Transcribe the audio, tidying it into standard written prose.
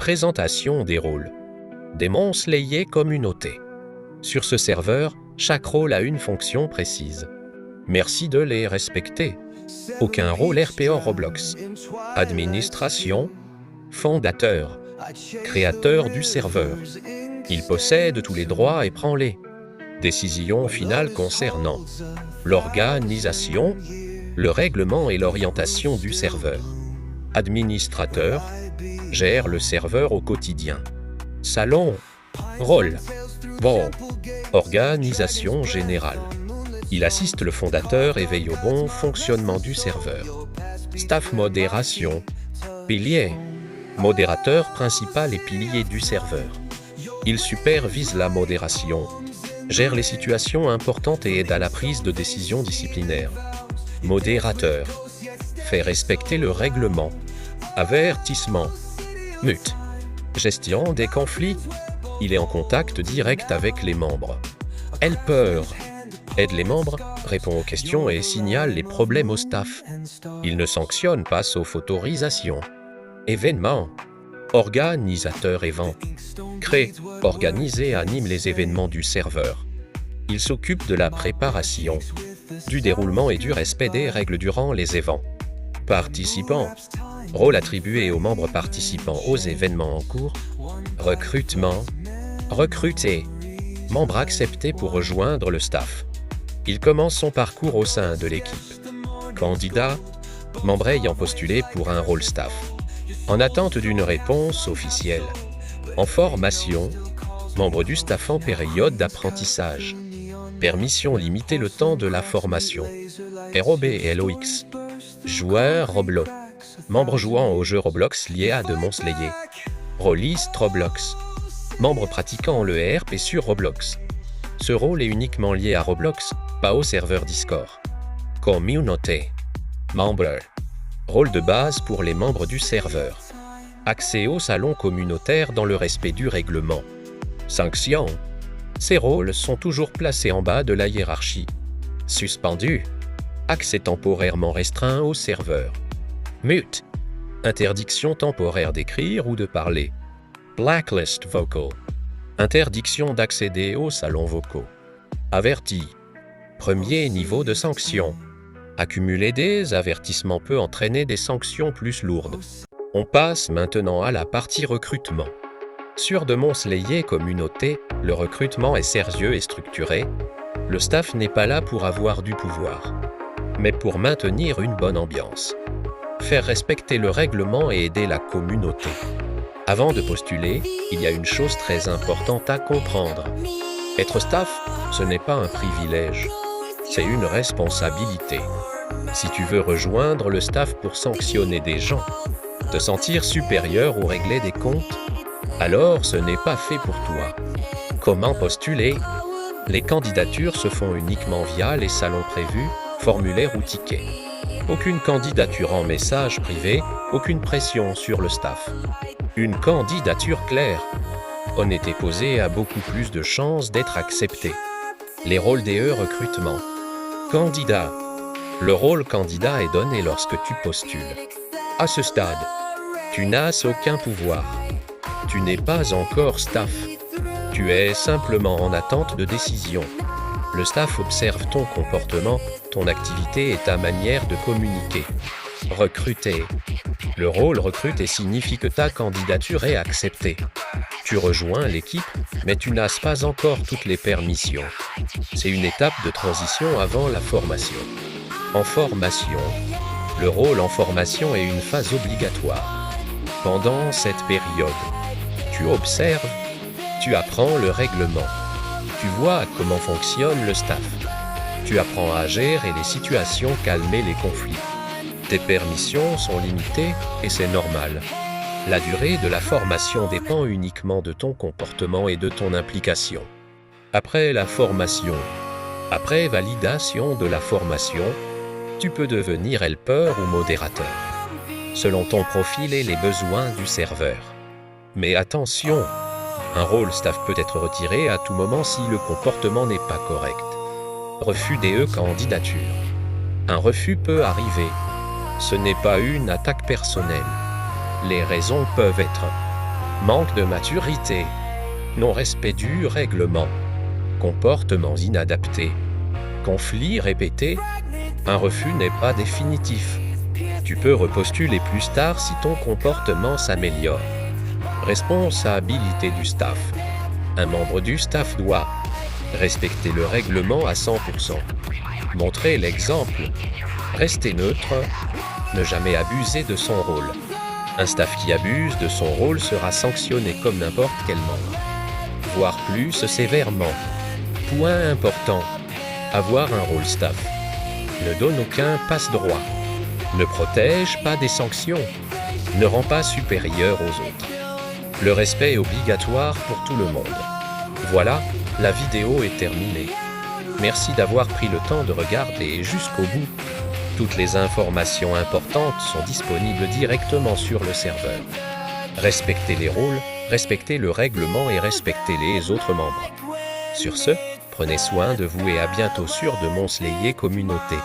Présentation des rôles. Demon Slayer communauté. Sur ce serveur, chaque rôle a une fonction précise. Merci de les respecter. Aucun rôle RPO Roblox. Administration, fondateur, créateur du serveur. Il possède tous les droits et prend-les. Décision finale concernant l'organisation, le règlement et l'orientation du serveur. Administrateur, gère le serveur au quotidien. Salon, rôle, bon, organisation générale. Il assiste le fondateur et veille au bon fonctionnement du serveur. Staff modération, pilier, modérateur principal et pilier du serveur. Il supervise la modération, gère les situations importantes et aide à la prise de décision disciplinaire. Modérateur, fait respecter le règlement. Avertissement, mute, gestion des conflits. Il est en contact direct avec les membres. Helper, aide les membres, répond aux questions et signale les problèmes au staff. Il ne sanctionne pas sauf autorisation. Événement, organisateur événement. Crée, organise et anime les événements du serveur. Il s'occupe de la préparation, du déroulement et du respect des règles durant les événements. Participant, rôle attribué aux membres participant aux événements en cours. Recrutement, recruter, membre accepté pour rejoindre le staff. Il commence son parcours au sein de l'équipe. Candidat, membre ayant postulé pour un rôle staff. En attente d'une réponse officielle. En formation, membre du staff en période d'apprentissage. Permission limiter le temps de la formation. ROB et LOX. Joueur Roblox. Membre jouant aux jeux Roblox liés à Demon Slayer. Rôliste Roblox. Membre pratiquant le RP sur Roblox. Ce rôle est uniquement lié à Roblox, pas au serveur Discord. Communauté. Membre. Rôle de base pour les membres du serveur. Accès au salon communautaire dans le respect du règlement. Sanction. Ces rôles sont toujours placés en bas de la hiérarchie. Suspendu. Accès temporairement restreint au serveur. Mute. Interdiction temporaire d'écrire ou de parler. Blacklist vocal. Interdiction d'accéder aux salons vocaux. Averti. Premier niveau de sanction. Accumuler des avertissements peut entraîner des sanctions plus lourdes. On passe maintenant à la partie recrutement. Sur Demon Slayer communauté, le recrutement est sérieux et structuré. Le staff n'est pas là pour avoir du pouvoir, mais pour maintenir une bonne ambiance. Faire respecter le règlement et aider la communauté. Avant de postuler, il y a une chose très importante à comprendre. Être staff, ce n'est pas un privilège, c'est une responsabilité. Si tu veux rejoindre le staff pour sanctionner des gens, te sentir supérieur ou régler des comptes, alors ce n'est pas fait pour toi. Comment postuler? Les candidatures se font uniquement via les salons prévus, formulaires ou tickets. Aucune candidature en message privé, aucune pression sur le staff. Une candidature claire. Honnête et posée a beaucoup plus de chances d'être acceptée. Les rôles DE recrutement. Candidat. Le rôle candidat est donné lorsque tu postules. À ce stade, tu n'as aucun pouvoir. Tu n'es pas encore staff. Tu es simplement en attente de décision. Le staff observe ton comportement, ton activité et ta manière de communiquer. Recruter. Le rôle recrute et signifie que ta candidature est acceptée. Tu rejoins l'équipe, mais tu n'as pas encore toutes les permissions. C'est une étape de transition avant la formation. En formation, le rôle en formation est une phase obligatoire. Pendant cette période, tu observes, tu apprends le règlement. Tu vois comment fonctionne le staff. Tu apprends à gérer les situations, calmer les conflits. Tes permissions sont limitées et c'est normal. La durée de la formation dépend uniquement de ton comportement et de ton implication. Après la formation, après validation de la formation, tu peux devenir helper ou modérateur, selon ton profil et les besoins du serveur. Mais attention, un rôle staff peut être retiré à tout moment si le comportement n'est pas correct. Refus DE candidature. Un refus peut arriver. Ce n'est pas une attaque personnelle. Les raisons peuvent être Manque de maturité. Non-respect du règlement. Comportements inadaptés. Conflits répétés. Un refus n'est pas définitif. Tu peux repostuler plus tard si ton comportement s'améliore. Responsabilité du staff. Un membre du staff doit respecter le règlement à 100%. Montrer l'exemple. Rester neutre. Ne jamais abuser de son rôle. Un staff qui abuse de son rôle sera sanctionné comme n'importe quel membre, voire plus sévèrement. Point important. Avoir un rôle staff. Ne donne aucun passe-droit. Ne protège pas des sanctions. Ne rend pas supérieur aux autres. Le respect est obligatoire pour tout le monde. Voilà, la vidéo est terminée. Merci d'avoir pris le temps de regarder jusqu'au bout. Toutes les informations importantes sont disponibles directement sur le serveur. Respectez les rôles, respectez le règlement et respectez les autres membres. Sur ce, prenez soin de vous et à bientôt sur Demon Slayer Communauté.